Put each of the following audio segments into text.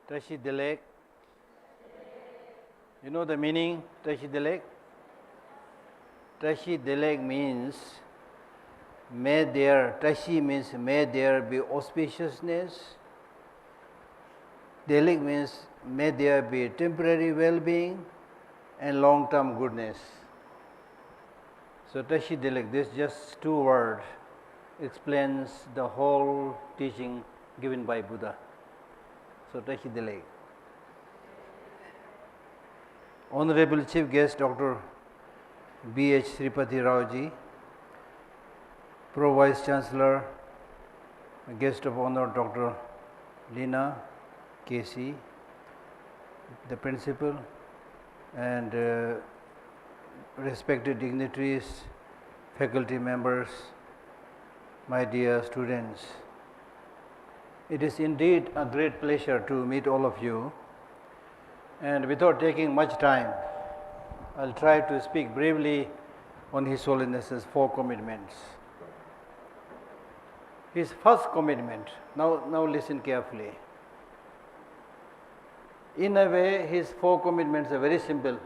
Tashi Delek. You know the meaning, Tashi Delek? Tashi Delek means may there, Tashi means may there be auspiciousness. Delek means may there be temporary well-being and long-term goodness. So Tashi Delek, this just two words explains the whole teaching given by Buddha. So Tashi Delek. Honorable Chief Guest Dr. B.H. Sripati Raoji, Pro Vice Chancellor, Guest of Honor Dr. Lina K.C., the Principal, and respected dignitaries, faculty members, my dear students. It is indeed a great pleasure to meet all of you, and without taking much time, I'll try to speak briefly on His Holiness's 4 commitments. His first commitment, now listen carefully. In a way, his 4 commitments are very simple,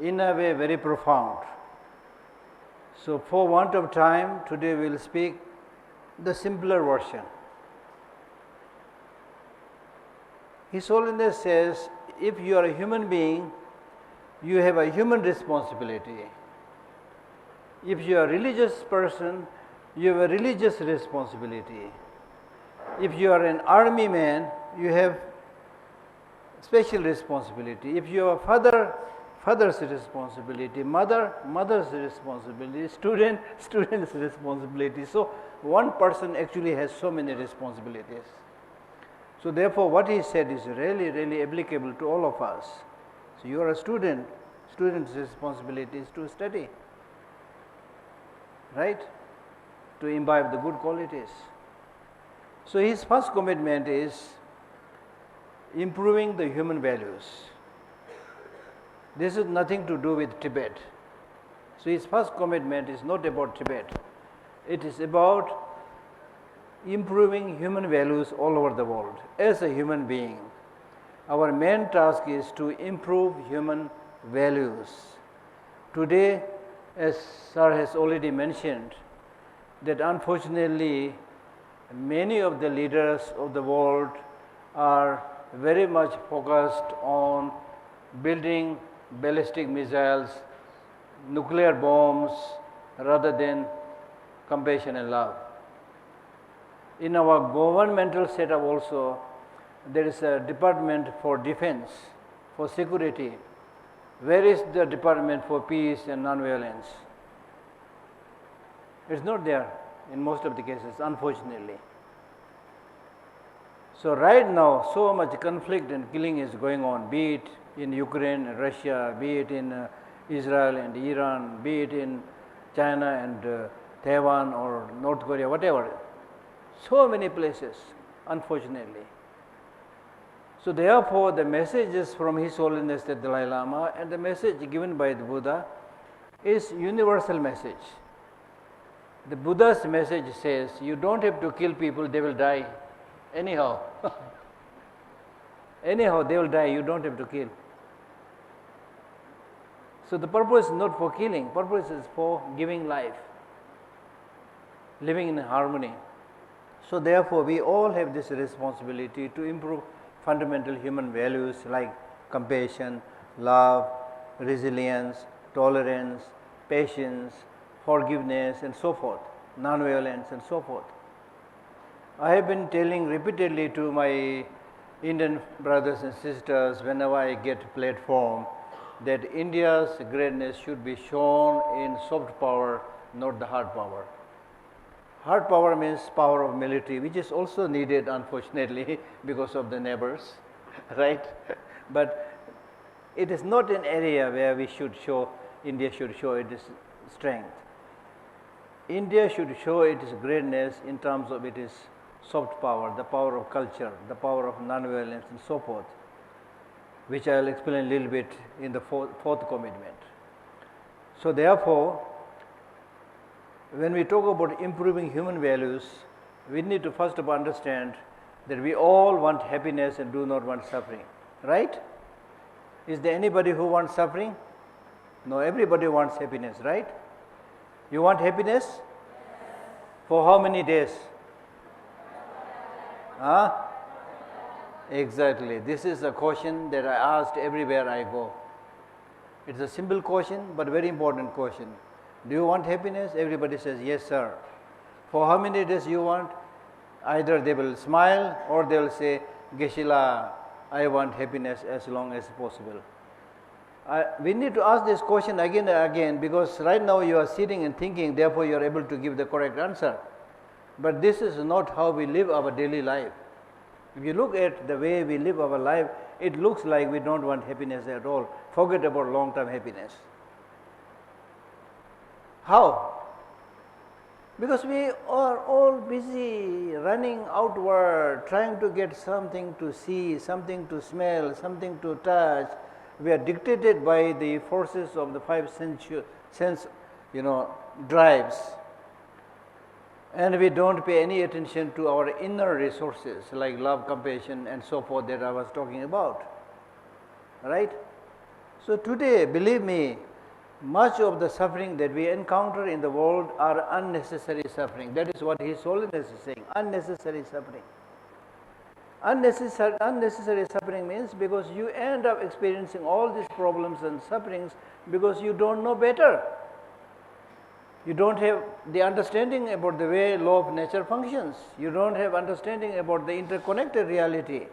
in a way very profound. So for want of time, today we will speak the simpler version. His Holiness says, if you are a human being, you have a human responsibility. If you are a religious person, you have a religious responsibility. If you are an army man, you have special responsibility. If you are a father's responsibility, mother's responsibility, student's responsibility. So one person actually has so many responsibilities. So therefore what he said is really applicable to all of us. So you are a student, student's responsibility is to study, right? To imbibe the good qualities. So his first commitment is improving the human values. This is nothing to do with Tibet. So his first commitment is not about Tibet. It is about improving human values all over the world. As a human being, our main task is to improve human values. Today, as Sir has already mentioned, that unfortunately many of the leaders of the world are very much focused on building ballistic missiles, nuclear bombs, rather than compassion and love. In our governmental setup also, there is a department for defense, for security. Where is the department for peace and non-violence? It's not there in most of the cases, unfortunately. So right now, so much conflict and killing is going on, be it in Ukraine and Russia, be it in Israel and Iran, be it in China and Taiwan or North Korea, whatever. So many places, unfortunately. So therefore, the messages from His Holiness the Dalai Lama and the message given by the Buddha is universal message. The Buddha's message says, you don't have to kill people, they will die anyhow. Anyhow, they will die, you don't have to kill. So the purpose is not for killing, purpose is for giving life, living in harmony. So therefore, we all have this responsibility to improve fundamental human values like compassion, love, resilience, tolerance, patience, forgiveness and so forth, non-violence and so forth. I have been telling repeatedly to my Indian brothers and sisters whenever I get platform that India's greatness should be shown in soft power, not the hard power. Hard power means power of military, which is also needed unfortunately because of the neighbors, right? But it is not an area where we should show, India should show its strength. India should show its greatness in terms of its soft power, the power of culture, the power of non-violence and so forth, which I will explain a little bit in the fourth commitment. So therefore, when we talk about improving human values, we need to first of all understand that we all want happiness and do not want suffering, right? Is there anybody who wants suffering? No, everybody wants happiness, right? You want happiness? For how many days? Huh? Exactly. This is a question that I asked everywhere I go. It's a simple question, but very important question. Do you want happiness? Everybody says, yes, sir. For how many days you want? Either they will smile or they will say, Geshe, I want happiness as long as possible. We need to ask this question again and again, because right now you are sitting and thinking, therefore you are able to give the correct answer. But this is not how we live our daily life. If you look at the way we live our life, it looks like we don't want happiness at all. Forget about long-term happiness. How? Because we are all busy running outward, trying to get something to see, something to smell, something to touch. We are dictated by the forces of the five sense drives. And we don't pay any attention to our inner resources like love, compassion and so forth that I was talking about. Right? So today, believe me, much of the suffering that we encounter in the world are unnecessary suffering. That is what His Holiness is saying, unnecessary suffering. Unnecessary suffering means because you end up experiencing all these problems and sufferings because you don't know better. You don't have the understanding about the way law of nature functions. You don't have understanding about the interconnected reality,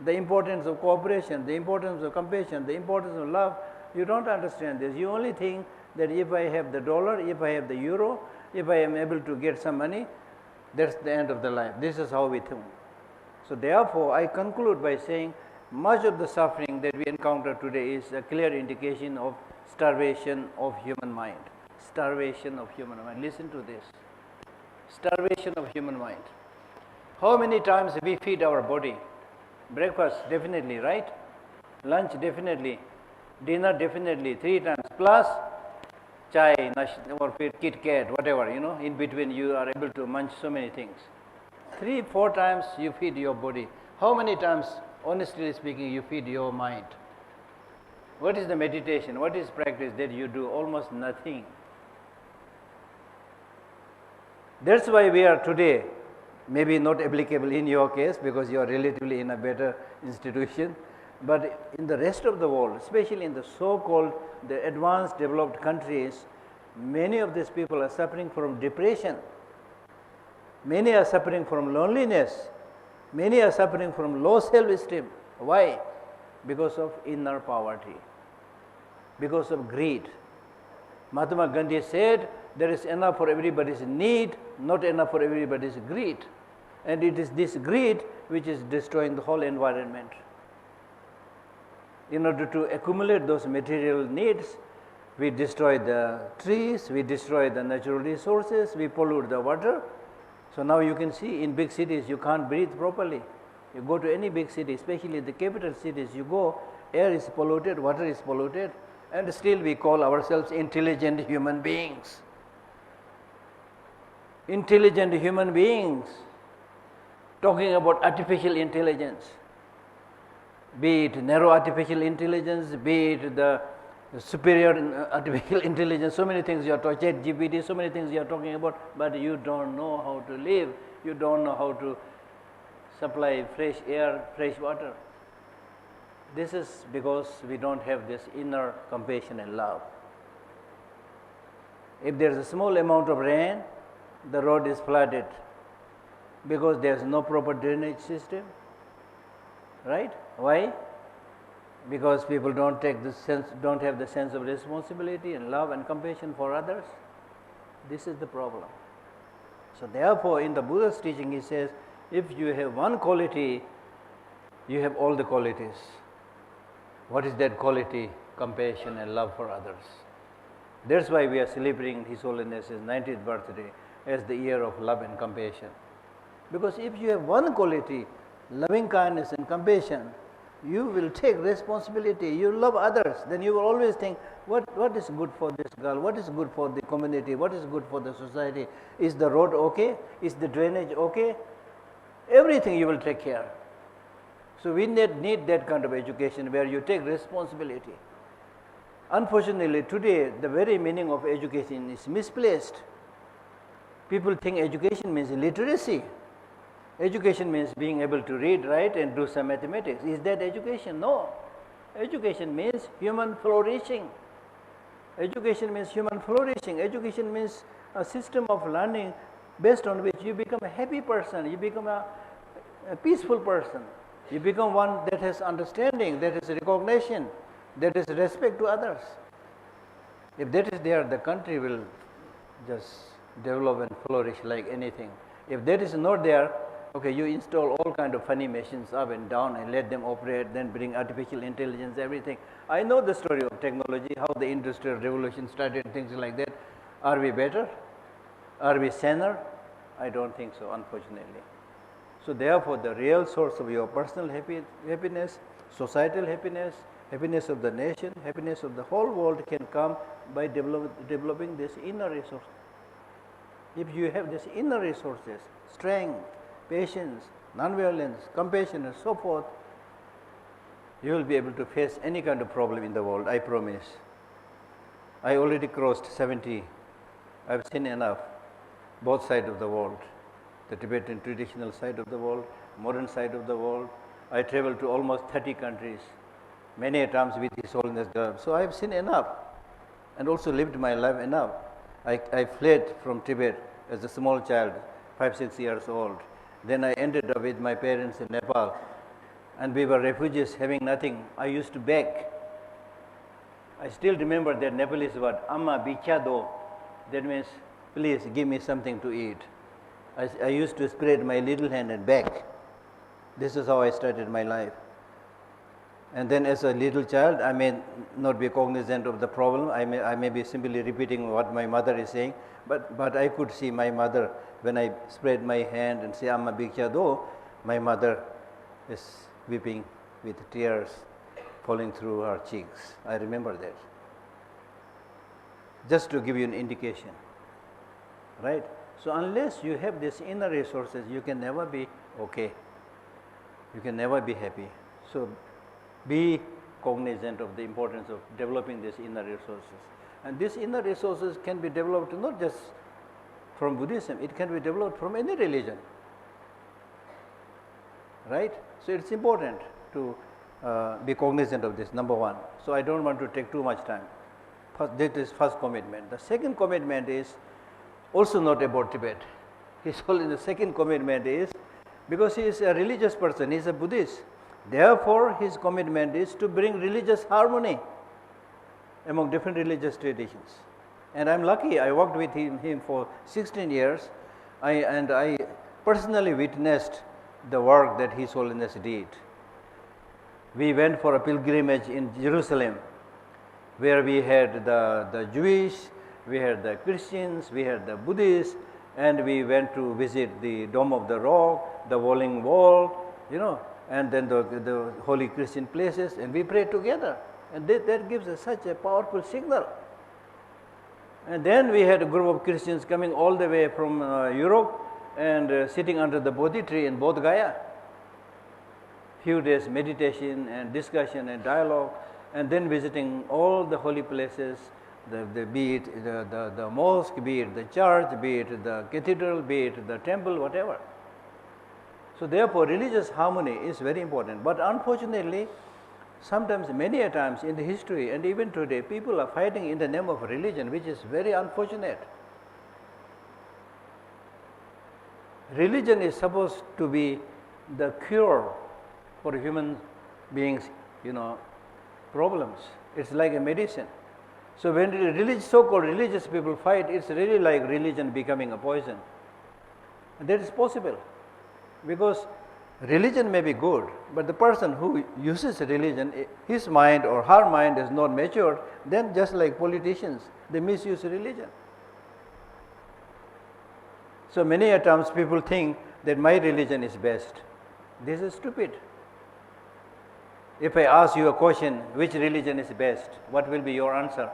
the importance of cooperation, the importance of compassion, the importance of love. You don't understand this. You only think that if I have the dollar, if I have the euro, if I am able to get some money, that's the end of the life. This is how we think. So therefore, I conclude by saying much of the suffering that we encounter today is a clear indication of starvation of human mind. Starvation of human mind. Listen to this. Starvation of human mind. How many times we feed our body? Breakfast, definitely, right? Lunch, definitely. Dinner, definitely. 3 times. Plus, chai, or Kit Kat, whatever, in between you are able to munch so many things. 3-4 times you feed your body. How many times, honestly speaking, you feed your mind? What is the meditation? What is practice that you do? Almost nothing. That's why we are today, maybe not applicable in your case because you are relatively in a better institution, but in the rest of the world, especially in the so-called the advanced developed countries, many of these people are suffering from depression. Many are suffering from loneliness. Many are suffering from low self-esteem. Why? Because of inner poverty, because of greed. Mahatma Gandhi said, there is enough for everybody's need, not enough for everybody's greed. And it is this greed which is destroying the whole environment. In order to accumulate those material needs, we destroy the trees, we destroy the natural resources, we pollute the water. So now you can see in big cities you can't breathe properly. You go to any big city, especially the capital cities, you go, air is polluted, water is polluted, and still we call ourselves intelligent human beings. Intelligent human beings, talking about artificial intelligence, be it narrow artificial intelligence, be it the superior artificial intelligence, so many things you are talking, ChatGPT, so many things you are talking about, but you don't know how to live, you don't know how to supply fresh air, fresh water. This is because we don't have this inner compassion and love. If there is a small amount of rain, the road is flooded because there is no proper drainage system, right? Why? Because people don't have the sense of responsibility and love and compassion for others. This is the problem. So therefore, in the Buddha's teaching, he says, if you have one quality, you have all the qualities. What is that quality? Compassion and love for others. That's why we are celebrating His Holiness's 90th birthday as the year of love and compassion. Because if you have one quality, loving kindness and compassion, you will take responsibility, you love others, then you will always think, what is good for this girl, what is good for the community, what is good for the society, is the road okay, is the drainage okay? everything you will take care. So we need that kind of education where you take responsibility. Unfortunately, today the very meaning of education is misplaced. People think education means literacy. Education means being able to read, write, and do some mathematics. Is that education? No. Education means human flourishing. Education means human flourishing. Education means a system of learning based on which you become a happy person, you become a peaceful person, you become one that has understanding, that has recognition, that has respect to others. If that is there, the country will just develop and flourish like anything. If that is not there, okay, you install all kind of funny machines up and down and let them operate, then bring artificial intelligence, everything. I know the story of technology, how the industrial revolution started, things like that. Are we better? Are we saner? I don't think so, unfortunately. So therefore, the real source of your personal happiness, societal happiness, happiness of the nation, happiness of the whole world can come by developing this inner resource. If you have this inner resources, strength, patience, non-violence, compassion and so forth, you will be able to face any kind of problem in the world, I promise. I already crossed 70. I have seen enough, both sides of the world, the Tibetan traditional side of the world, modern side of the world. I traveled to almost 30 countries, many times with His Holiness God. So I have seen enough and also lived my life enough. I fled from Tibet as a small child, 5-6 years old. Then I ended up with my parents in Nepal, and we were refugees having nothing. I used to beg. I still remember that Nepalese word, Amma bicha do. That means, please give me something to eat. I used to spread my little hand and beg. This is how I started my life. And then as a little child, I may not be cognizant of the problem. I may be simply repeating what my mother is saying, but I could see my mother when I spread my hand and say, Amma bicha do, my mother is weeping with tears falling through her cheeks. I remember that. Just to give you an indication, right? So unless you have these inner resources, you can never be okay. You can never be happy. So be cognizant of the importance of developing these inner resources. And these inner resources can be developed not just from Buddhism, it can be developed from any religion, right? So it's important to be cognizant of this, number one. So I don't want to take too much time. That is first commitment. The second commitment is also not about Tibet. His Holiness, the second commitment is, because he is a religious person, he is a Buddhist. Therefore, his commitment is to bring religious harmony among different religious traditions. And I am lucky, I worked with him for 16 years, and I personally witnessed the work that His Holiness did. We went for a pilgrimage in Jerusalem, where we had the Jewish, we had the Christians, we had the Buddhists, and we went to visit the Dome of the Rock, the Wailing Wall, and then the holy Christian places, and we prayed together. And that gives us such a powerful signal. And then we had a group of Christians coming all the way from Europe and sitting under the Bodhi tree in Bodh Gaya. Few days meditation and discussion and dialogue, and then visiting all the holy places, be it the mosque, be it the church, be it the cathedral, be it the temple, whatever. So therefore, religious harmony is very important. But unfortunately, sometimes, many a times in the history and even today, people are fighting in the name of religion, which is very unfortunate. Religion is supposed to be the cure for human beings, problems. It's like a medicine. So when so-called religious people fight, it's really like religion becoming a poison. And that is possible, because religion may be good, but the person who uses religion, his mind or her mind is not matured, then just like politicians, they misuse religion. So many a times people think that my religion is best. This is stupid. If I ask you a question, which religion is best, what will be your answer?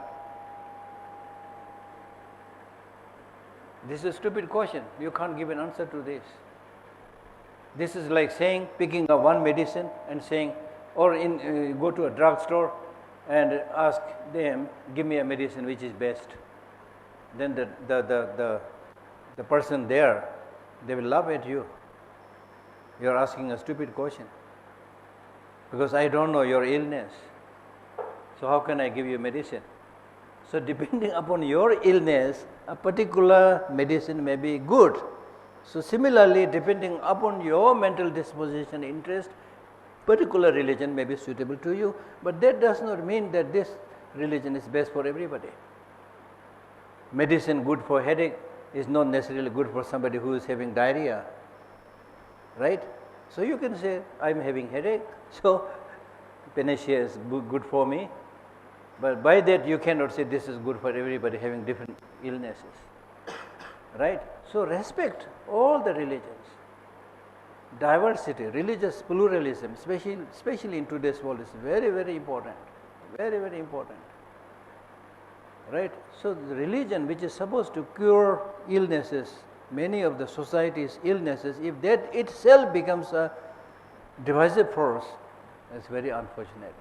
This is a stupid question. You can't give an answer to this. This is like saying, picking up one medicine and saying, or go to a drugstore and ask them, give me a medicine which is best. Then the person there, they will laugh at you. You are asking a stupid question because I don't know your illness. So how can I give you medicine? So depending upon your illness, a particular medicine may be good. So similarly, depending upon your mental disposition, interest, particular religion may be suitable to you, but that does not mean that this religion is best for everybody. Medicine good for headache is not necessarily good for somebody who is having diarrhea, right? So you can say, I am having headache, so panacea is good for me, but by that you cannot say this is good for everybody having different illnesses, right? So respect all the religions. Diversity, religious pluralism, especially in today's world, is very, very important. Very, very important. Right? So the religion which is supposed to cure illnesses, many of the society's illnesses, if that itself becomes a divisive force, it's very unfortunate.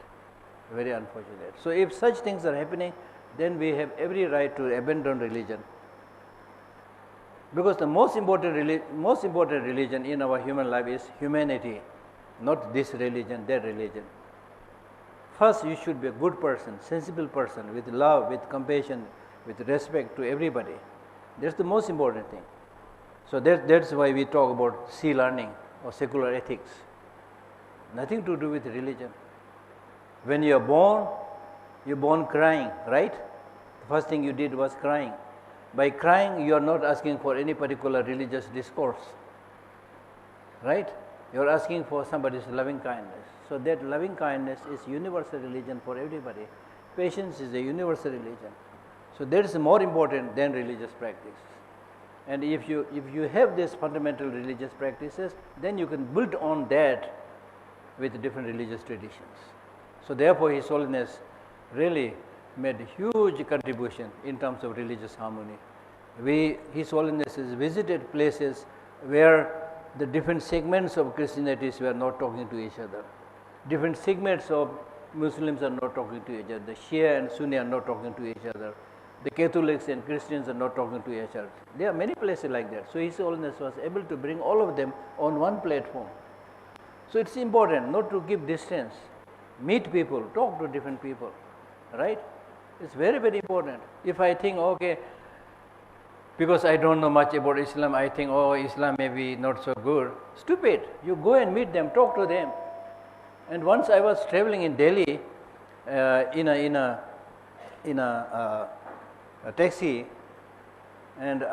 Very unfortunate. So if such things are happening, then we have every right to abandon religion. Because the most important religion in our human life is humanity, not this religion, that religion. First, you should be a good person, sensible person, with love, with compassion, with respect to everybody. That's the most important thing. So that's why we talk about sea learning or secular ethics. Nothing to do with religion. When you're born crying, right? The first thing you did was crying. By crying, you are not asking for any particular religious discourse, right? You are asking for somebody's loving kindness. So that loving kindness is universal religion for everybody. Patience is a universal religion. So that is more important than religious practice. And if you have these fundamental religious practices, then you can build on that with different religious traditions. So therefore, His Holiness really made a huge contribution in terms of religious harmony. His Holiness has visited places where the different segments of Christianity were not talking to each other. Different segments of Muslims are not talking to each other. The Shia and Sunni are not talking to each other. The Catholics and Christians are not talking to each other. There are many places like that. So His Holiness was able to bring all of them on one platform. So it's important not to keep distance. Meet people, talk to different people, right? It's very, very important. If I think, okay, because I don't know much about Islam, I think, oh, Islam may be not so good. Stupid. You go and meet them, talk to them. And once I was traveling in Delhi in a taxi, and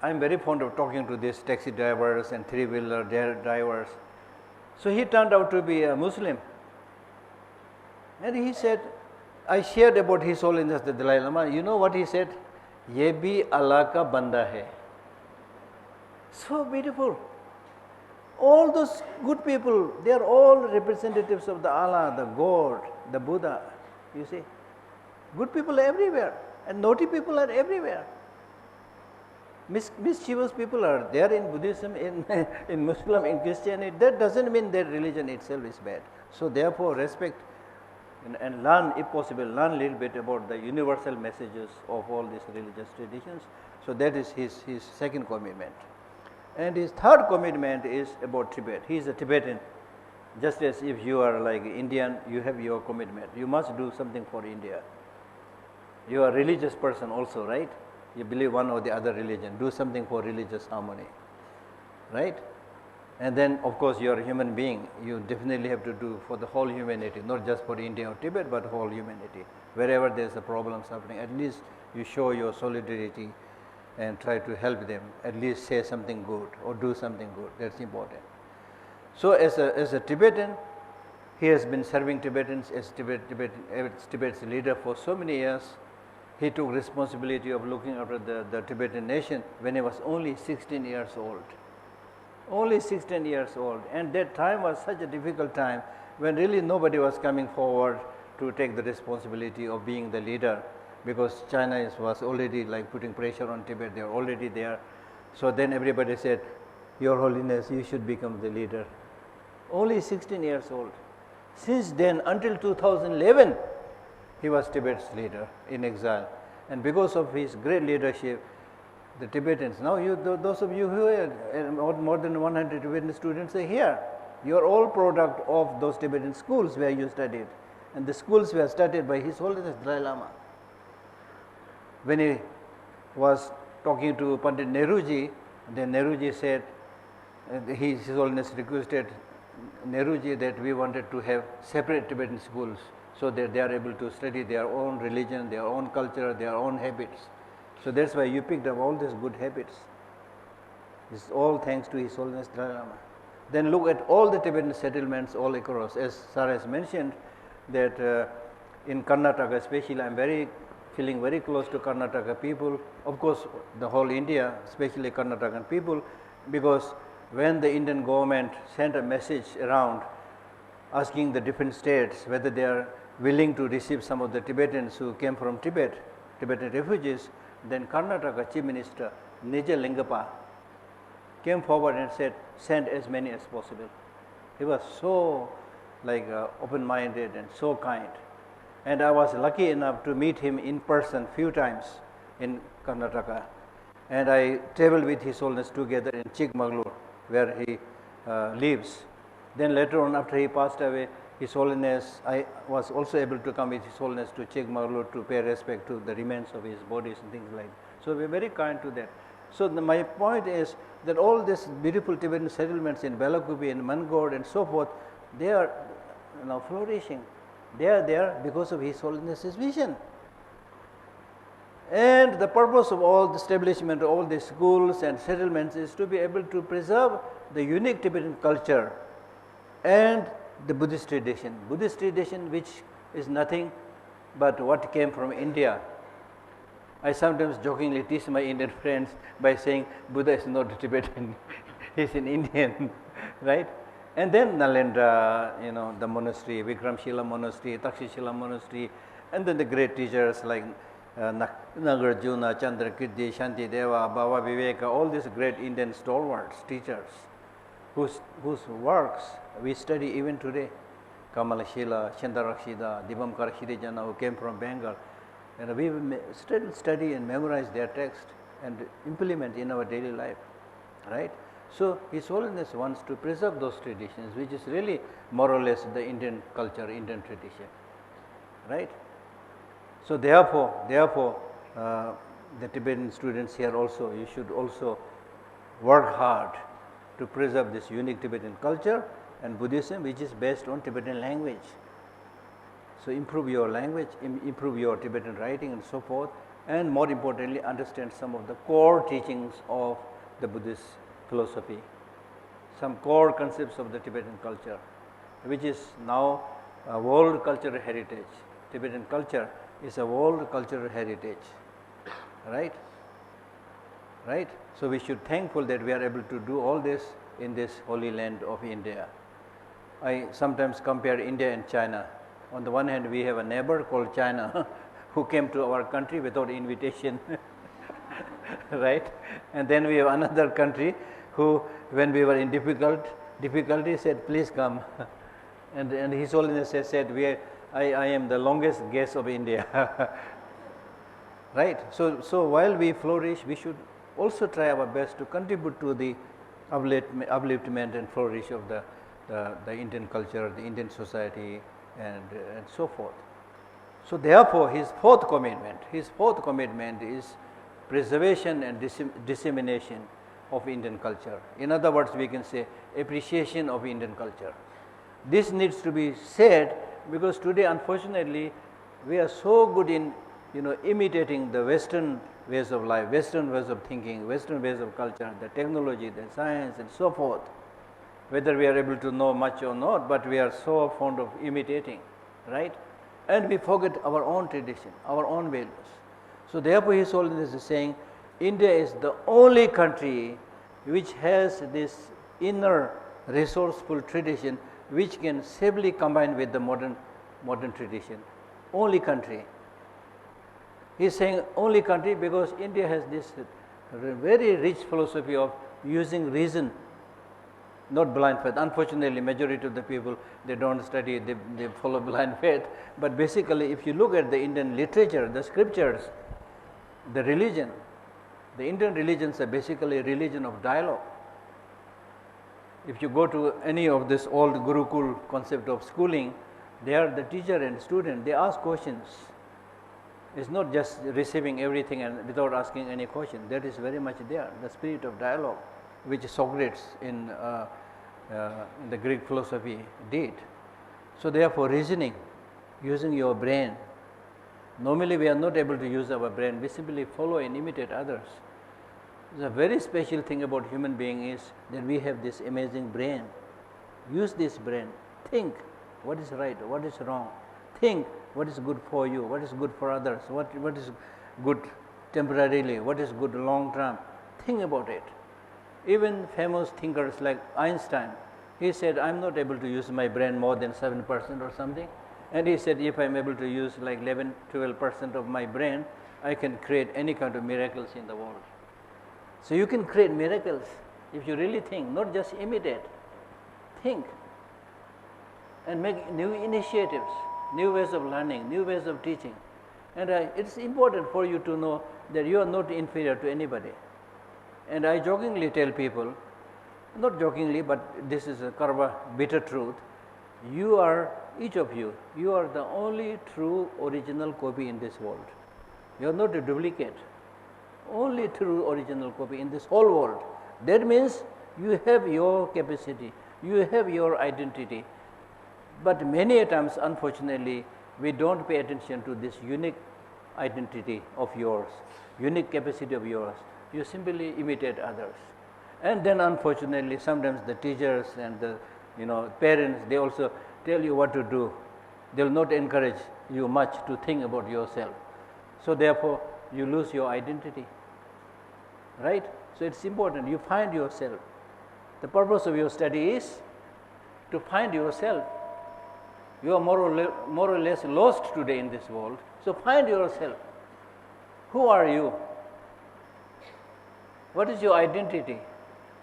I'm very fond of talking to these taxi drivers and three-wheeler drivers. So he turned out to be a Muslim. And he said, I shared about His Holiness the Dalai Lama. You know what he said? Ye bhi Allah ka banda hai. So beautiful. All those good people, they are all representatives of the Allah, the God, the Buddha. You see, good people are everywhere, and naughty people are everywhere. Mischievous people are there in Buddhism, in Muslim, in Christianity. That doesn't mean that religion itself is bad. So therefore, respect and learn, if possible, learn a little bit about the universal messages of all these religious traditions. So that is his second commitment. And his third commitment is about Tibet. He is a Tibetan. Just as if you are like Indian, you have your commitment. You must do something for India. You are a religious person also, right? You believe one or the other religion. Do something for religious harmony, right? And then, of course, you are a human being. You definitely have to do for the whole humanity, not just for India or Tibet, but whole humanity. Wherever there is a problem suffering, at least you show your solidarity and try to help them. At least say something good or do something good. That's important. So, as a Tibetan, he has been serving Tibetans as Tibet's leader for so many years. He took responsibility of looking after the Tibetan nation when he was only 16 years old. Only 16 years old, and that time was such a difficult time when really nobody was coming forward to take the responsibility of being the leader, because China was already like putting pressure on Tibet. They were already there. So then everybody said, Your Holiness, you should become the leader. Only 16 years old. Since then, until 2011, he was Tibet's leader in exile. And because of his great leadership, the Tibetans, now those of you who are more than 100 Tibetan students are here. You are all product of those Tibetan schools where you studied. And the schools were started by His Holiness Dalai Lama. When he was talking to Pandit Nehruji, then Nehruji said, His Holiness requested Nehruji that we wanted to have separate Tibetan schools so that they are able to study their own religion, their own culture, their own habits. So that's why you picked up all these good habits. It's all thanks to His Holiness Dalai Lama. Then look at all the Tibetan settlements all across. As Sir has mentioned, that in Karnataka especially, I am feeling very close to Karnataka people. Of course, the whole India, especially Karnataka people, because when the Indian government sent a message around asking the different states whether they are willing to receive some of the Tibetans who came from Tibet, Tibetan refugees, then Karnataka Chief Minister Nija Lingappa came forward and said, send as many as possible. He was so open-minded and so kind. And I was lucky enough to meet him in person few times in Karnataka. And I traveled with His Holiness together in Chikmagalur, where he lives. Then later on, after he passed away, His Holiness, I was also able to come with His Holiness to Chikmagalur to pay respect to the remains of his bodies and things like that. So we are very kind to that. So my point is that all these beautiful Tibetan settlements in Bylakuppe and Mangod and so forth, they are now flourishing. They are there because of His Holiness's vision. And the purpose of all the establishment of all these schools and settlements is to be able to preserve the unique Tibetan culture and the Buddhist tradition. Buddhist tradition, which is nothing but what came from India. I sometimes jokingly tease my Indian friends by saying Buddha is not a Tibetan, he's an Indian, right? And then Nalendra, the monastery, Vikramshila monastery, Takshashila monastery, and then the great teachers like Nagarjuna, Chandrakirti, Shanti Deva, Baba Viveka, all these great Indian stalwarts, teachers, whose works we study even today. Kamalashila, Chandarakshida, Dibamkar Shirijana, who came from Bengal. And we still study and memorize their text and implement in our daily life, right? So His Holiness wants to preserve those traditions, which is really more or less the Indian culture, Indian tradition, right? So therefore, the Tibetan students here also, you should also work hard to preserve this unique Tibetan culture and Buddhism, which is based on Tibetan language. So improve your language, improve your Tibetan writing and so forth, and more importantly, understand some of the core teachings of the Buddhist philosophy, some core concepts of the Tibetan culture, which is now a world cultural heritage. Tibetan culture is a world cultural heritage, right? Right? So we should thankful that we are able to do all this in this holy land of India. I sometimes compare India and China. On the one hand, we have a neighbor called China who came to our country without invitation, right? And then we have another country who, when we were in difficulty, said, please come. And His Holiness has said, I am the longest guest of India, right? So while we flourish, we should also try our best to contribute to the upliftment and flourish of the Indian culture, the Indian society, and so forth. So therefore, his fourth commitment is preservation and dissemination of Indian culture. In other words, we can say appreciation of Indian culture. This needs to be said because today, unfortunately, we are so good in imitating the Western ways of life, Western ways of thinking, Western ways of culture, the technology, the science, and so forth. Whether we are able to know much or not, but we are so fond of imitating, right? And we forget our own tradition, our own values. So therefore, His Holiness is saying, India is the only country which has this inner resourceful tradition which can safely combine with the modern tradition. Only country. He is saying only country because India has this very rich philosophy of using reason not blind faith. Unfortunately, majority of the people, they don't study, they follow blind faith. But basically, if you look at the Indian literature, the scriptures, the religion, the Indian religions are basically a religion of dialogue. If you go to any of this old Gurukul concept of schooling, there the teacher and student, they ask questions. It's not just receiving everything and without asking any question. That is very much there, the spirit of dialogue, which Socrates in the Greek philosophy did. So therefore, reasoning, using your brain. Normally we are not able to use our brain, we simply follow and imitate others. The very special thing about human being is that we have this amazing brain. Use this brain, think what is right, what is wrong, think what is good for you, what is good for others, what is good temporarily, what is good long term. Think about it. Even famous thinkers like Einstein, he said, I am not able to use my brain more than 7% or something. And he said, if I am able to use like 11-12% of my brain, I can create any kind of miracles in the world. So you can create miracles if you really think, not just imitate. Think and make new initiatives, new ways of learning, new ways of teaching. And it's important for you to know that you are not inferior to anybody. And I jokingly tell people, not jokingly, but this is a kind of a bitter truth, you are, each of you, you are the only true original copy in this world. You are not a duplicate, only true original copy in this whole world. That means you have your capacity, you have your identity. But many a times, unfortunately, we don't pay attention to this unique identity of yours, unique capacity of yours. You simply imitate others. And then unfortunately, sometimes the teachers and the parents, they also tell you what to do. They will not encourage you much to think about yourself. So therefore, you lose your identity, right? So it's important you find yourself. The purpose of your study is to find yourself. You are more or less lost today in this world. So find yourself. Who are you? What is your identity?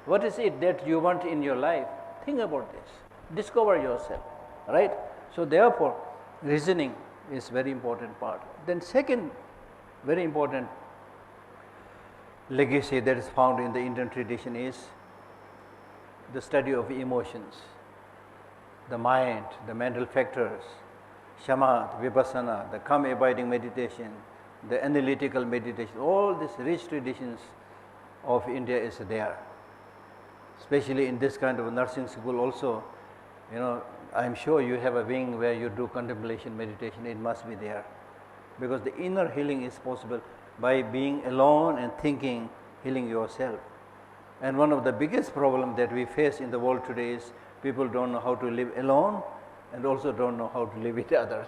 What is it that you want in your life? Think about this. Discover yourself, right? So therefore, reasoning is very important part. Then second very important legacy that is found in the Indian tradition is the study of emotions, the mind, the mental factors, shamat, vipassana, the calm abiding meditation, the analytical meditation, all these rich traditions of India is there. Especially in this kind of nursing school also, I am sure you have a wing where you do contemplation meditation, it must be there. Because the inner healing is possible by being alone and thinking, healing yourself. And one of the biggest problems that we face in the world today is people don't know how to live alone and also don't know how to live with others.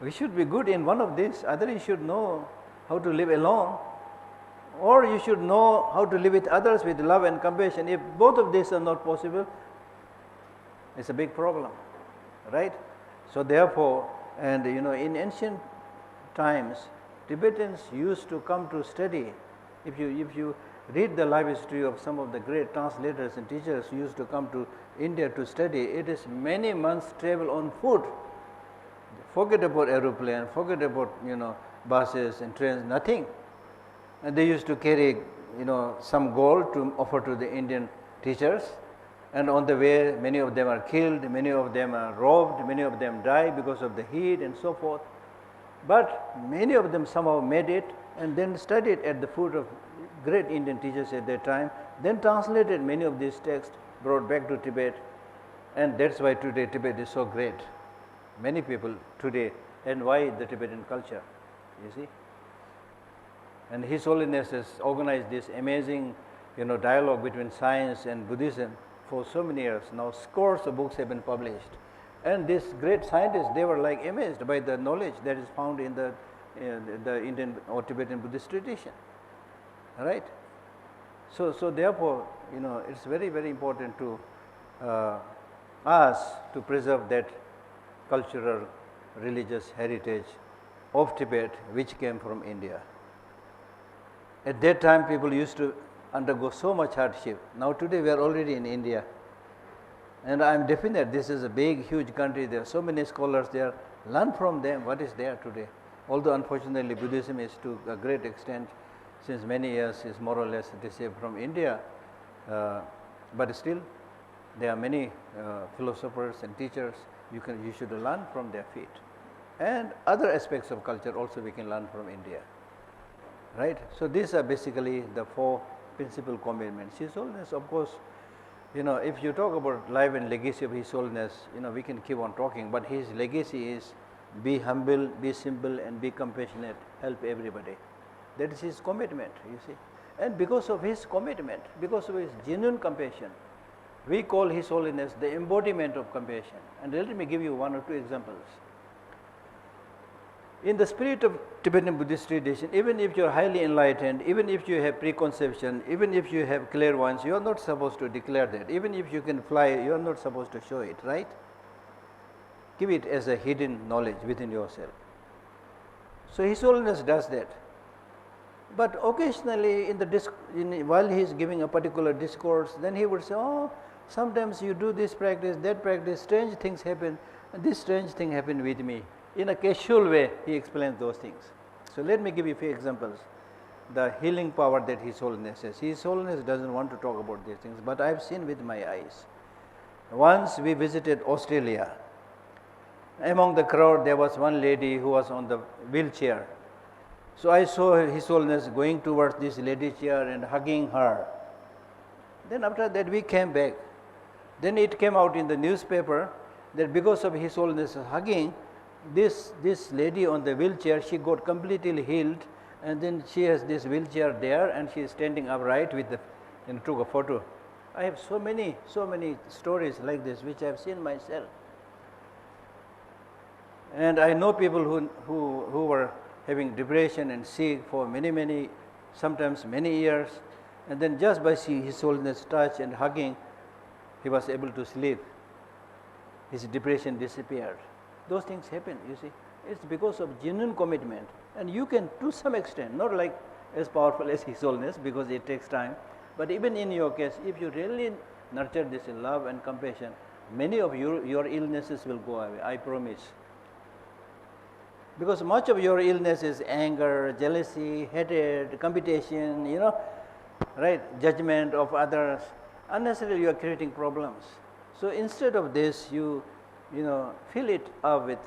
We should be good in one of these, either you should know how to live alone or you should know how to live with others with love and compassion. If both of these are not possible, it's a big problem, right? So therefore, and in ancient times, Tibetans used to come to study. If you read the life history of some of the great translators and teachers who used to come to India to study, it is many months travel on foot. Forget about aeroplane, forget about buses and trains, nothing. And they used to carry some gold to offer to the Indian teachers, and on the way many of them are killed, many of them are robbed, many of them die because of the heat and so forth. But many of them somehow made it and then studied at the foot of great Indian teachers at that time, then translated many of these texts, brought back to Tibet, and that's why today Tibet is so great. Many people today, and why the Tibetan culture, you see. And His Holiness has organized this amazing dialogue between science and Buddhism for so many years. Now scores of books have been published. And these great scientists, they were like amazed by the knowledge that is found in the Indian or Tibetan Buddhist tradition, right? So therefore, it's very, very important to us to preserve that cultural, religious heritage of Tibet which came from India. At that time, people used to undergo so much hardship. Now today we are already in India, and I am definite this is a big, huge country. There are so many scholars there. Learn from them what is there today. Although unfortunately Buddhism is to a great extent, since many years, is more or less received from India, but still there are many philosophers and teachers. You should learn from their feet, and other aspects of culture also we can learn from India, right? So these are basically the 4 principal commitments. His Holiness, of course, if you talk about life and legacy of His Holiness, we can keep on talking, but his legacy is be humble, be simple, and be compassionate, help everybody. That is his commitment, you see. And because of his commitment, because of his genuine compassion, we call His Holiness the embodiment of compassion. And let me give you 1 or 2 examples. In the spirit of Tibetan Buddhist tradition, even if you are highly enlightened, even if you have preconception, even if you have clairvoyance, you are not supposed to declare that. Even if you can fly, you are not supposed to show it, right? Give it as a hidden knowledge within yourself. So His Holiness does that. But occasionally while he is giving a particular discourse, then he would say, oh, sometimes you do this practice, that practice, strange things happen, and this strange thing happened with me. In a casual way, he explains those things. So let me give you a few examples. The healing power that His Holiness has. His Holiness doesn't want to talk about these things, but I have seen with my eyes. Once we visited Australia. Among the crowd, there was one lady who was on the wheelchair. So I saw His Holiness going towards this lady chair and hugging her. Then after that we came back. Then it came out in the newspaper that because of His Holiness hugging, this lady on the wheelchair, she got completely healed, and then she has this wheelchair there and she is standing upright with took a photo. I have so many stories like this which I have seen myself. And I know people who were having depression and sick for many, sometimes many years, and then just by seeing His Holiness touch and hugging, he was able to sleep. His depression disappeared. Those things happen, you see. It's because of genuine commitment, and you can, to some extent, not like as powerful as His Holiness because it takes time, but even in your case, if you really nurture this love and compassion, many of your illnesses will go away, I promise. Because much of your illness is anger, jealousy, hatred, competition, right, judgment of others. Unnecessarily you are creating problems. So instead of this, you fill it up with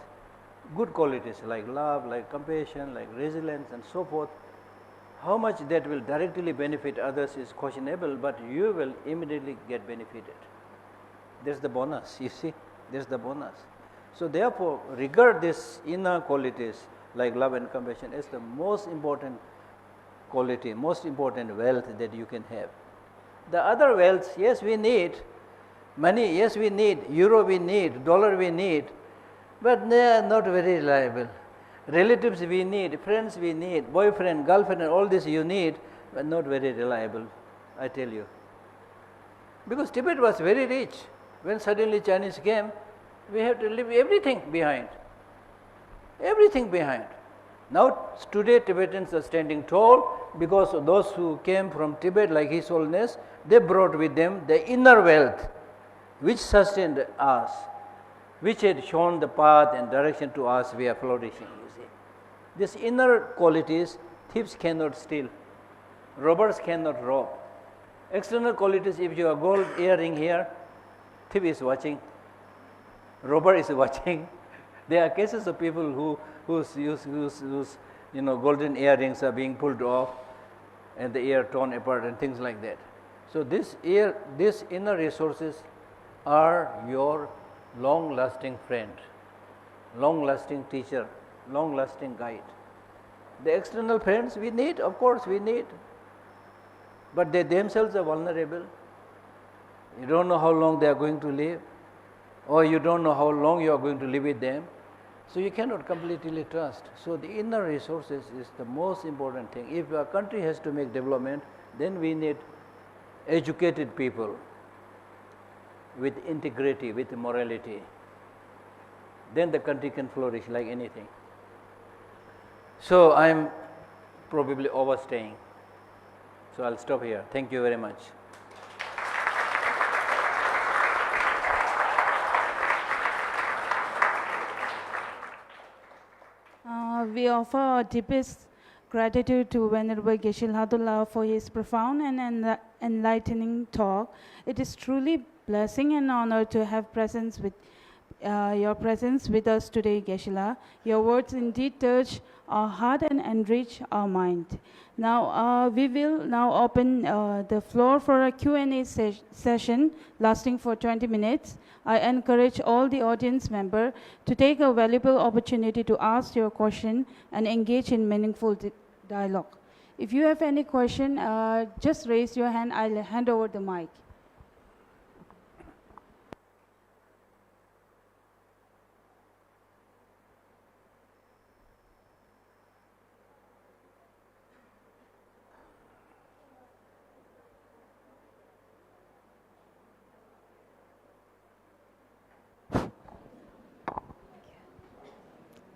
good qualities like love, like compassion, like resilience and so forth. How much that will directly benefit others is questionable, but you will immediately get benefited. That's the bonus, you see, that's the bonus. So therefore, regard these inner qualities like love and compassion as the most important quality, most important wealth that you can have. The other wealth, yes, we need money, yes, we need euro, we need dollar, we need, but they are not very reliable. Relatives we need, friends we need, boyfriend, girlfriend, all this you need, but not very reliable, I tell you. Because Tibet was very rich. When suddenly Chinese came, we have to leave everything behind. Everything behind. Now today Tibetans are standing tall because of those who came from Tibet like His Holiness, they brought with them the inner wealth which sustained us, which had shown the path and direction to us. We are flourishing, you see. These inner qualities, thieves cannot steal, robbers cannot rob. External qualities, if you have gold earring here, thief is watching, robber is watching. There are cases of people whose golden earrings are being pulled off and the ear torn apart and things like that. So these inner resources are your long-lasting friend, long-lasting teacher, long-lasting guide. The external friends we need, of course we need, but they themselves are vulnerable. You don't know how long they are going to live, or you don't know how long you are going to live with them. So you cannot completely trust. So the inner resources is the most important thing. If a country has to make development, then we need educated people with integrity, with morality. Then the country can flourish like anything. So I am probably overstaying. So I'll stop here. Thank you very much. We offer our deepest gratitude to Venerable Geshe Lhakdor for his profound and enlightening talk. It is truly blessing and honor to have your presence with us today, Geshe. Your words indeed touch our heart and enrich our mind. Now, we will now open the floor for a Q&A session lasting for 20 minutes. I encourage all the audience members to take a valuable opportunity to ask your question and engage in meaningful dialogue. If you have any question, just raise your hand. I'll hand over the mic.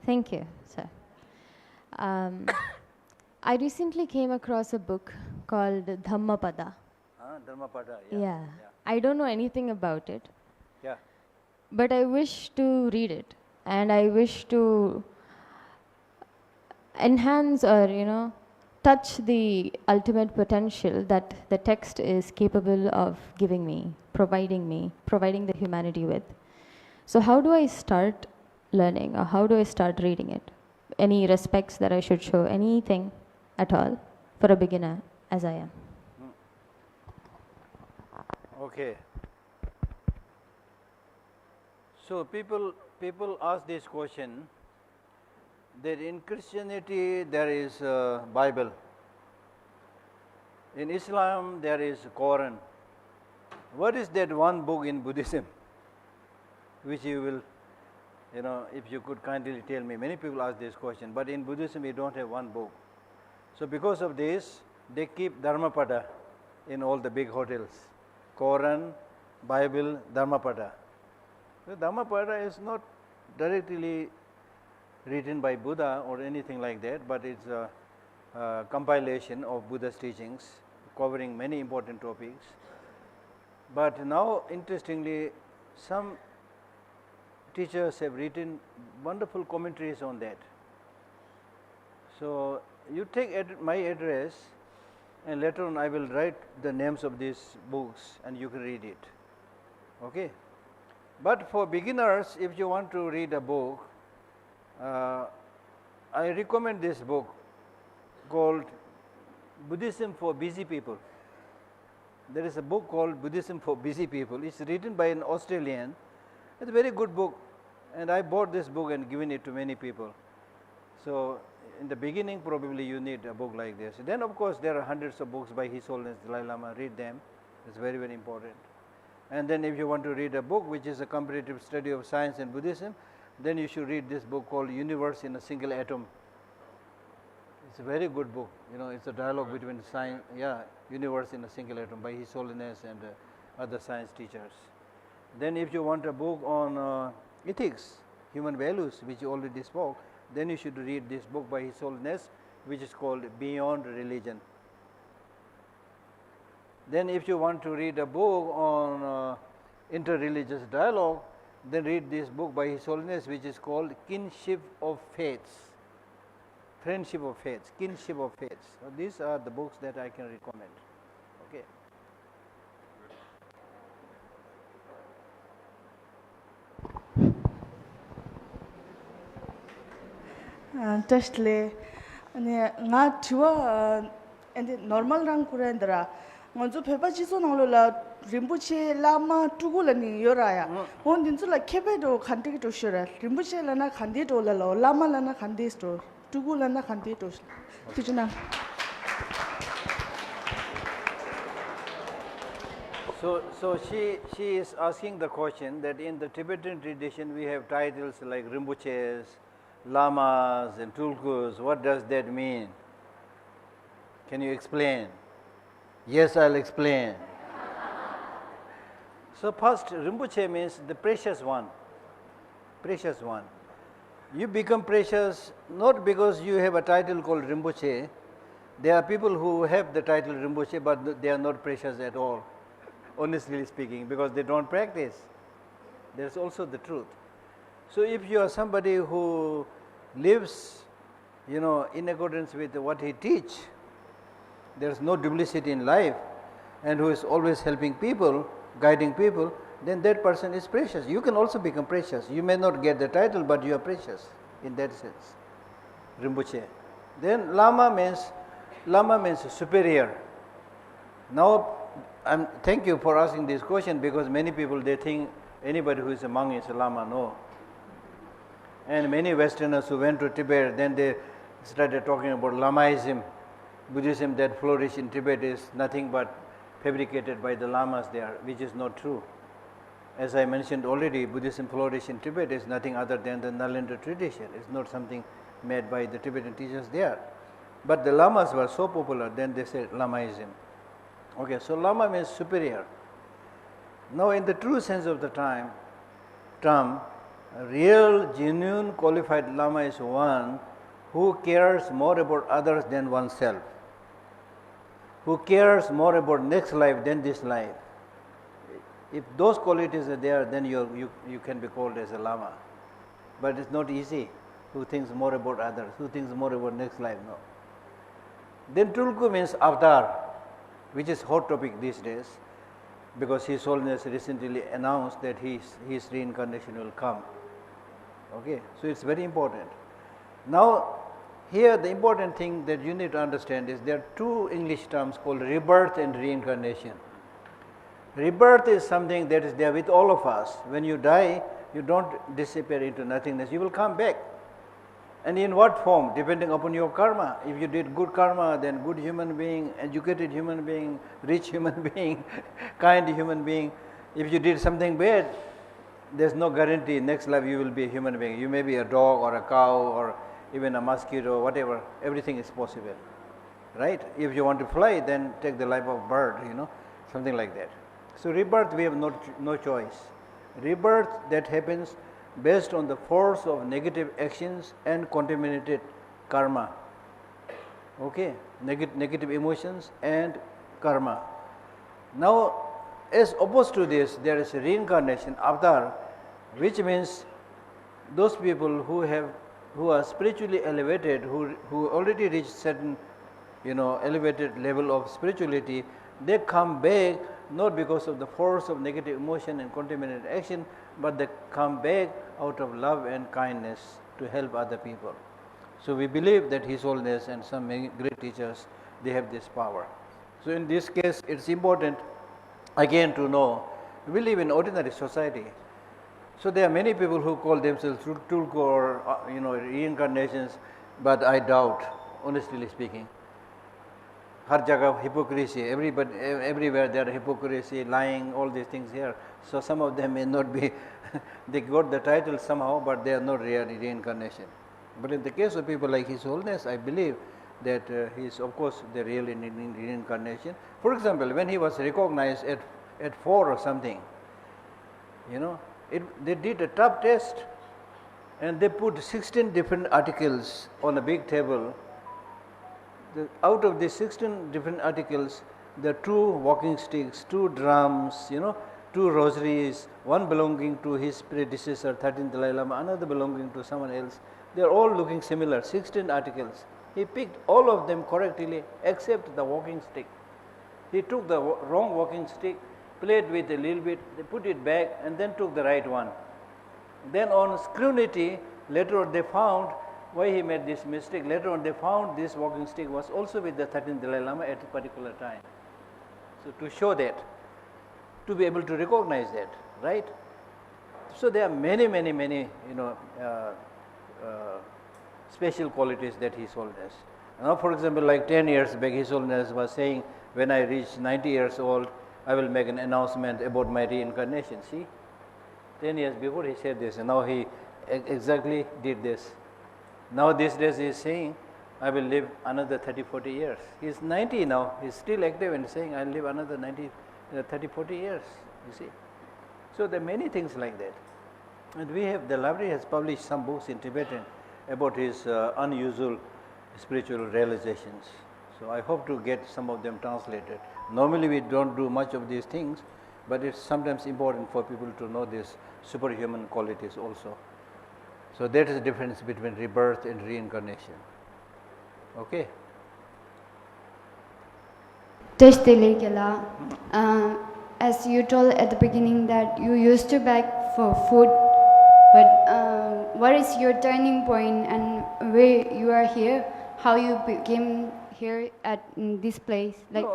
Thank you, sir. I recently came across a book called Dhammapada. Dhammapada, Yeah. I don't know anything about it. Yeah. But I wish to read it, and I wish to enhance or, touch the ultimate potential that the text is capable of giving me, providing the humanity with. So how do I start learning, or how do I start reading it? Any respects that I should show, anything at all for a beginner as I am? Okay. So people ask this question that in Christianity there is a Bible, in Islam there is Quran. What is that one book in Buddhism which you will, if you could kindly tell me? Many people ask this question, but in Buddhism we don't have one book. So because of this, they keep Dhammapada in all the big hotels. Quran, Bible, Dhammapada. The Dhammapada is not directly written by Buddha or anything like that, but it's a compilation of Buddha's teachings covering many important topics. But now, interestingly, some teachers have written wonderful commentaries on that. So you take my address, and later on I will write the names of these books and you can read it. Okay. But for beginners, if you want to read a book, I recommend this book called Buddhism for Busy People. There is a book called Buddhism for Busy People. It's written by an Australian. It's a very good book, and I bought this book and given it to many people. So in the beginning, probably you need a book like this. Then of course there are hundreds of books by His Holiness Dalai Lama. Read them. It's very, very important. And then if you want to read a book which is a comparative study of science and Buddhism, then you should read this book called Universe in a Single Atom. It's a very good book. It's a dialogue between science, Universe in a Single Atom by His Holiness and other science teachers. Then if you want a book on ethics, human values, which you already spoke, then you should read this book by His Holiness, which is called Beyond Religion. Then if you want to read a book on interreligious dialogue, then read this book by His Holiness, which is called Kinship of Faiths, Friendship of Faiths, Kinship of Faiths. So these are the books that I can recommend. Okay. Testly, nga chua and normal rang kurendra. Ngonzo pepa jiso nanglola Rinpoche Lama tugulani yoraya. On dinsula kebedo kanti to shura. Rinpoche lana kandi to lalo, Lama lana kandi store. Tugulana kandi to. Tijuna. So she is asking the question that in the Tibetan tradition we have titles like Rinpoches, Lamas and Tulkus. What does that mean? Can you explain? Yes, I'll explain. So first, Rinpoche means the precious one. Precious one. You become precious not because you have a title called Rinpoche, There are people who have the title Rinpoche, but they are not precious at all, honestly speaking, because they don't practice. There's also the truth. So if you are somebody who lives, in accordance with what he teach, there's no duplicity in life, and who is always helping people, guiding people, then that person is precious. You can also become precious. You may not get the title, but you are precious in that sense. Rinpoche. Then Lama means superior. Now, thank you for asking this question, because many people, they think anybody who is a monk is a Lama. No. And many Westerners who went to Tibet, then they started talking about Lamaism. Buddhism that flourished in Tibet is nothing but fabricated by the Lamas there, which is not true. As I mentioned already, Buddhism flourished in Tibet is nothing other than the Nalanda tradition. It's not something made by the Tibetan teachers there. But the Lamas were so popular, then they said Lamaism. Okay, so Lama means superior. Now, in the true sense of the term, a real, genuine, qualified Lama is one who cares more about others than oneself, who cares more about next life than this life. If those qualities are there, then you can be called as a Lama. But it's not easy. Who thinks more about others? Who thinks more about next life? No. Then Tulku means avatar, which is hot topic these days, because His Holiness recently announced that his reincarnation will come. Okay, so it's very important. Now, here the important thing that you need to understand is there are two English terms called rebirth and reincarnation. Rebirth is something that is there with all of us. When you die, you don't disappear into nothingness, you will come back. And in what form? Depending upon your karma. If you did good karma, then good human being, educated human being, rich human being, kind human being. If you did something bad, there's no guarantee next life you will be a human being. You may be a dog or a cow or even a mosquito, whatever. Everything is possible, right? If you want to fly, then take the life of bird, something like that. So rebirth, we have no choice. Rebirth that happens based on the force of negative actions and contaminated karma. Okay, negative emotions and karma. Now, as opposed to this, there is a reincarnation, avatar, which means those people who are spiritually elevated, who already reached certain, elevated level of spirituality, they come back not because of the force of negative emotion and contaminated action, but they come back out of love and kindness to help other people. So we believe that His Holiness and some great teachers, they have this power. So in this case, it's important again to know, we live in ordinary society. So there are many people who call themselves Tulku or reincarnations, but I doubt, honestly speaking. Har jagah hypocrisy, everywhere there are hypocrisy, lying, all these things here. So some of them may not be, they got the title somehow, but they are not really reincarnation. But in the case of people like His Holiness, I believe that he is, of course, the real reincarnation. For example, when he was recognized at 4 or something, they did a tough test and they put 16 different articles on a big table. Out of these 16 different articles, there are 2 walking sticks, 2 drums, 2 rosaries, one belonging to his predecessor, 13th Dalai Lama, another belonging to someone else. They are all looking similar, 16 articles. He picked all of them correctly except the walking stick. He took the wrong walking stick, played with a little bit, they put it back and then took the right one. Then on scrutiny, later on they found why he made this mistake. Later on they found this walking stick was also with the 13th Dalai Lama at a particular time. So to show that, to be able to recognize that, right? So there are many special qualities that His Holiness. Now, for example, like 10 years back, His Holiness was saying, when I reach 90 years old, I will make an announcement about my reincarnation. See, 10 years before he said this, and now he exactly did this. Now these days he is saying, I will live another 30-40 years. He is 90 now, he is still active and saying, I will live another 30-40 years, you see. So there are many things like that. And the library has published some books in Tibetan about his unusual spiritual realizations. So I hope to get some of them translated. Normally we don't do much of these things, but it's sometimes important for people to know these superhuman qualities also. So that is the difference between rebirth and reincarnation. Okay. As you told at the beginning that you used to beg for food, but what is your turning point and where you are here? How you became here at this place? Like no,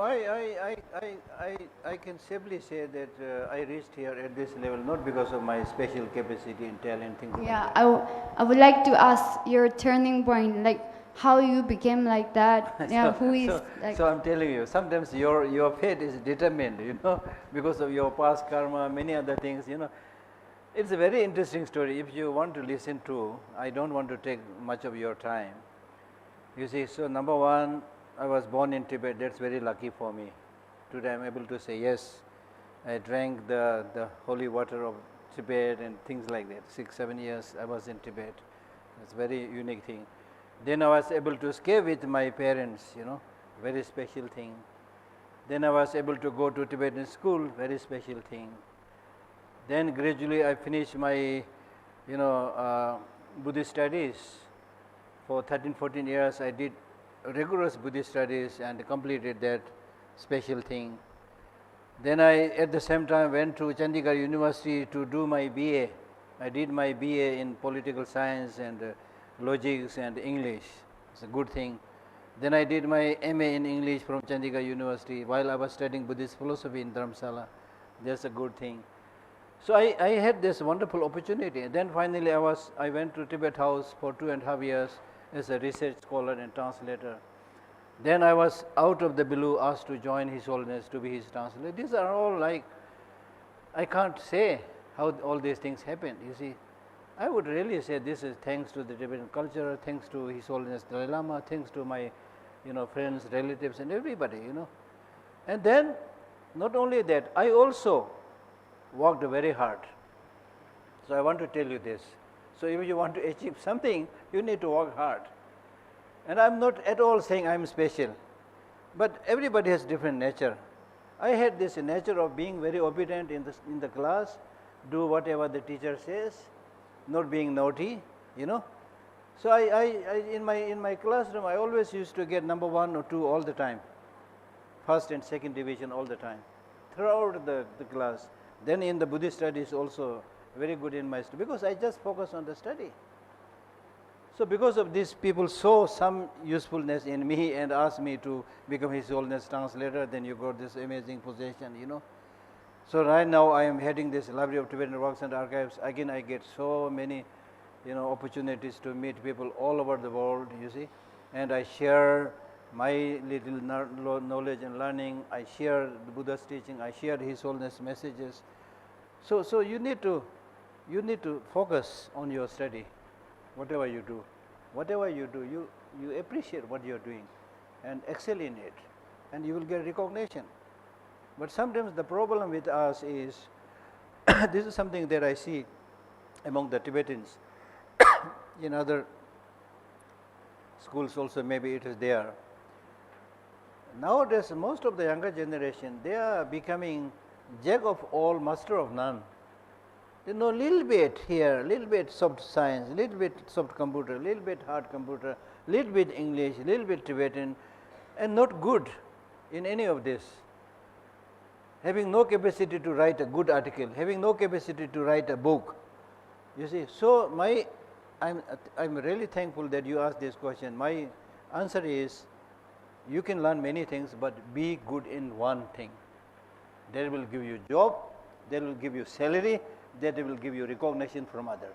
I can safely say that I reached here at this level not because of my special capacity and talent. Things yeah, like that. I would like to ask your turning point, like how you became like that. Yeah, so, who is so, like? So I'm telling you, sometimes your fate is determined, because of your past karma, many other things, It's a very interesting story. If you want to listen to, I don't want to take much of your time. You see, so number one, I was born in Tibet. That's very lucky for me. Today I'm able to say yes. I drank the holy water of Tibet and things like that. 6-7 years I was in Tibet. It's a very unique thing. Then I was able to stay with my parents, very special thing. Then I was able to go to Tibetan school, very special thing. Then gradually I finished my, Buddhist studies. For 13-14 years I did rigorous Buddhist studies and completed that special thing. Then I at the same time went to Chandigarh University to do my BA. I did my BA in political science and logics and English. It's a good thing. Then I did my MA in English from Chandigarh University while I was studying Buddhist philosophy in Dharamsala. That's a good thing. So I had this wonderful opportunity. Then finally I went to Tibet House for 2.5 years as a research scholar and translator. Then I was out of the blue asked to join His Holiness to be his translator. These are all like, I can't say how all these things happened, you see. I would really say this is thanks to the Tibetan culture, thanks to His Holiness Dalai Lama, thanks to my, friends, relatives and everybody, And then, not only that, I also worked very hard. So I want to tell you this. So if you want to achieve something, you need to work hard. And I'm not at all saying I'm special, but everybody has different nature. I had this nature of being very obedient in the class, do whatever the teacher says, not being naughty, So in my classroom I always used to get number 1 or 2 all the time, first and second division all the time, throughout the class. Then in the Buddhist studies also very good in my study, because I just focus on the study. So because of this, people saw some usefulness in me and asked me to become His Holiness translator. Then you got this amazing position, So right now I am heading this Library of Tibetan Works and Archives. Again, I get so many, opportunities to meet people all over the world, you see. And I share my little knowledge and learning. I share the Buddha's teaching. I share His Holiness messages. So you need to focus on your study. Whatever you do, you appreciate what you are doing and excel in it, and you will get recognition. But sometimes the problem with us is, this is something that I see among the Tibetans, in other schools also maybe it is there. Nowadays most of the younger generation, they are becoming jack of all, master of none. They know little bit here, little bit soft science, little bit soft computer, little bit hard computer, little bit English, little bit Tibetan, and not good in any of this. Having no capacity to write a good article, having no capacity to write a book. You see, so I'm really thankful that you asked this question. My answer is, you can learn many things, but be good in one thing. That will give you job, that will give you salary, that will give you recognition from others.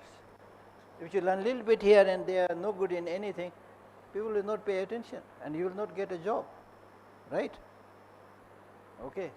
If you learn a little bit here and there, no good in anything, people will not pay attention and you will not get a job, right? Okay.